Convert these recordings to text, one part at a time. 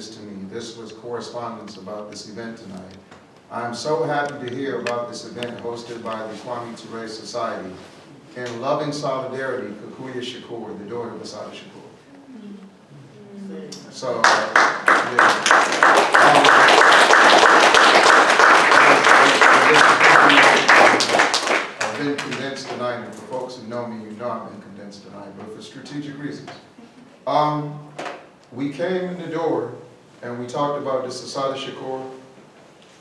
this to me. This was correspondence about this event tonight. I'm so happy to hear about this event hosted by the Kwame Ture Society. In loving solidarity, Kikuya Shakur, the daughter of Assata Shakur. So, I've been condensed tonight, and for folks who know me, you know I've been condensed tonight, but for strategic reasons. We came in the door and we talked about this Assata Shakur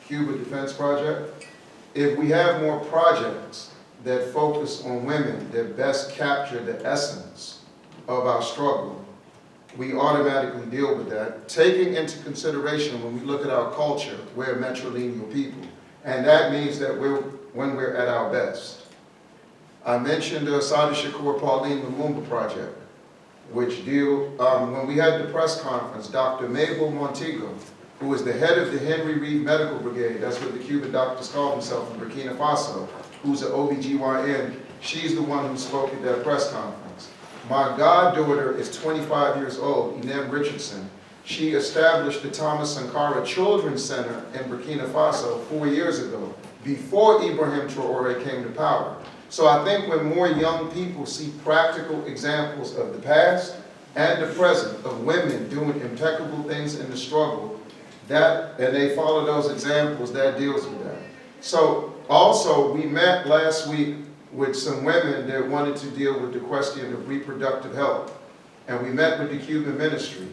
Cuba Defense Project. If we have more projects that focus on women that best capture the essence of our struggle, we automatically deal with that, taking into consideration when we look at our culture, we're matrilineal people. And that means that when we're at our best. I mentioned the Assata Shakur Pauline Lumumba Project, which when we had the press conference, Dr. Mabel Montego, who was the head of the Henry Reed Medical Brigade, that's what the Cuban doctors call themselves in Burkina Faso, who's an OBGYN, she's the one who spoke at that press conference. My goddaughter is 25 years old, Inem Richardson. She established the Thomas Sankara Children's Center in Burkina Faso 4 years ago, before Ibrahim Traore came to power. So I think when more young people see practical examples of the past and the present of women doing impeccable things in the struggle, and they follow those examples, that deals with that. So also, we met last week with some women that wanted to deal with the question of reproductive health. And we met with the Cuban ministry.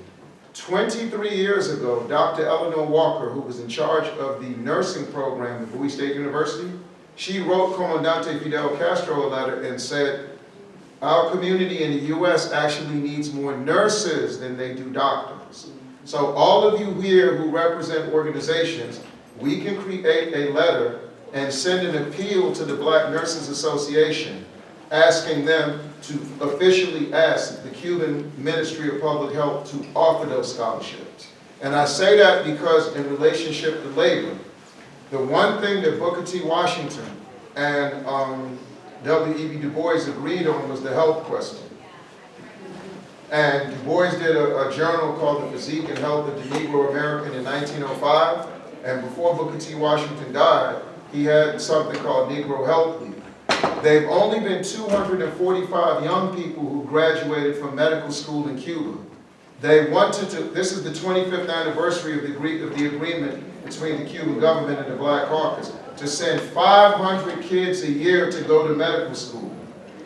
23 years ago, Dr. Eleanor Walker, who was in charge of the nursing program at Bowie State University, she wrote Comandante Fidel Castro a letter and said, our community in the US actually needs more nurses than they do doctors. So all of you here who represent organizations, we can create a letter and send an appeal to the Black Nurses Association, asking them to officially ask the Cuban Ministry of Public Health to offer those scholarships. And I say that because in relationship to labor, the one thing that Booker T. Washington and W.E.B. Du Bois agreed on was the health question. And Du Bois did a journal called The Physique and Health of the Negro American in 1905. And before Booker T. Washington died, he had something called Negro Health League. They've only been 245 young people who graduated from medical school in Cuba. They wanted to, this is the 25th anniversary of the agreement between the Cuban government and the Black Caucus, to send 500 kids a year to go to medical school.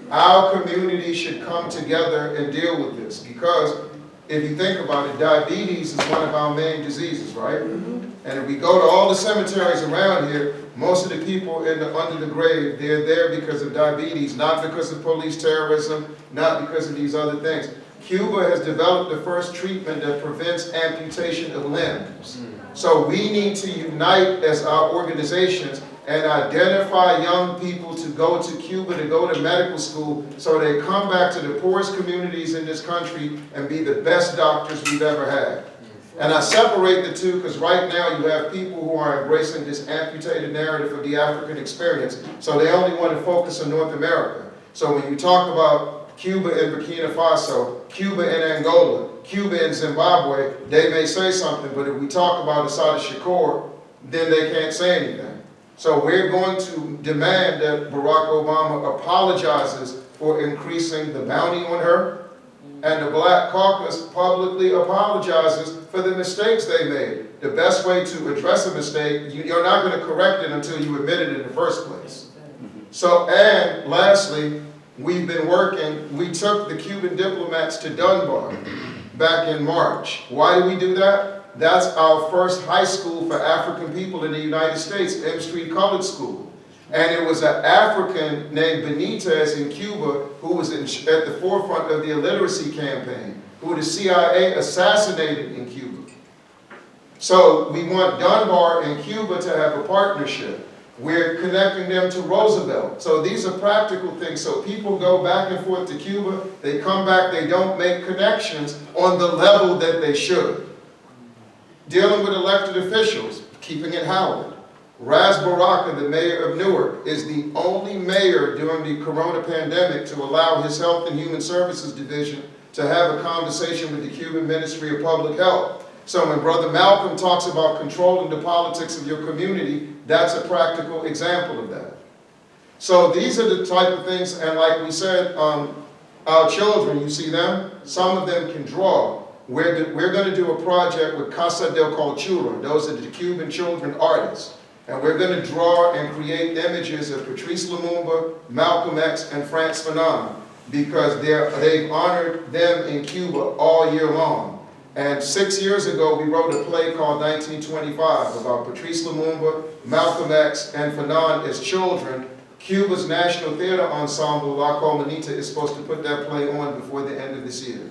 Our community should come together and deal with this, because if you think about it, diabetes is one of our main diseases, right? And if we go to all the cemeteries around here, most of the people under the grave, they're there because of diabetes, not because of police terrorism, not because of these other things. Cuba has developed the first treatment that prevents amputation of limbs. So we need to unite as our organizations and identify young people to go to Cuba, to go to medical school, so they come back to the poorest communities in this country and be the best doctors we've ever had. And I separate the two because right now you have people who are embracing this amputated narrative of the African experience, so they only want to focus on North America. So when you talk about Cuba and Burkina Faso, Cuba and Angola, Cuba and Zimbabwe, they may say something, but if we talk about Assata Shakur, then they can't say anything. So we're going to demand that Barack Obama apologizes for increasing the bounty on her, and the Black Caucus publicly apologizes for the mistakes they made. The best way to address a mistake, you're not going to correct it until you admit it in the first place. So, and lastly, we've been working, we took the Cuban diplomats to Dunbar back in March. Why did we do that? That's our first high school for African people in the United States, M Street Colored School. And it was an African named Benitez in Cuba who was at the forefront of the illiteracy campaign, who the CIA assassinated in Cuba. So we want Dunbar and Cuba to have a partnership. We're connecting them to Roosevelt. So these are practical things. So people go back and forth to Cuba, they come back, they don't make connections on the level that they should. Dealing with elected officials, keeping it Howard. Ras Baraka, the mayor of Newark, is the only mayor during the corona pandemic to allow his Health and Human Services Division to have a conversation with the Cuban Ministry of Public Health. So when Brother Malcolm talks about controlling the politics of your community, that's a practical example of that. So these are the type of things, and like we said, our children, you see them, some of them can draw. We're going to do a project with Casa del Cultura. Those are the Cuban children artists. And we're going to draw and create images of Patrice Lumumba, Malcolm X, and Frantz Fanon, because they've honored them in Cuba all year long. And 6 years ago, we wrote a play called 1925 about Patrice Lumumba, Malcolm X, and Fanon as children. Cuba's National Theater Ensemble, La Colmenita, is supposed to put that play on before the end of this year.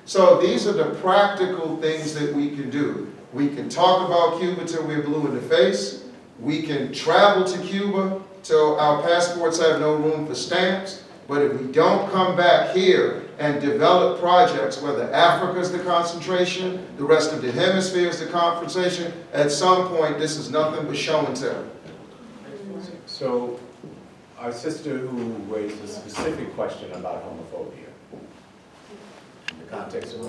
So these are the practical things that we can do. We can talk about Cuba till we're blue in the face. We can travel to Cuba till our passports have no room for stamps. But if we don't come back here and develop projects, whether Africa is the concentration, the rest of the hemisphere is the concentration, at some point this is nothing but show and tell. So, our sister who raised a specific question about homophobia, in the context of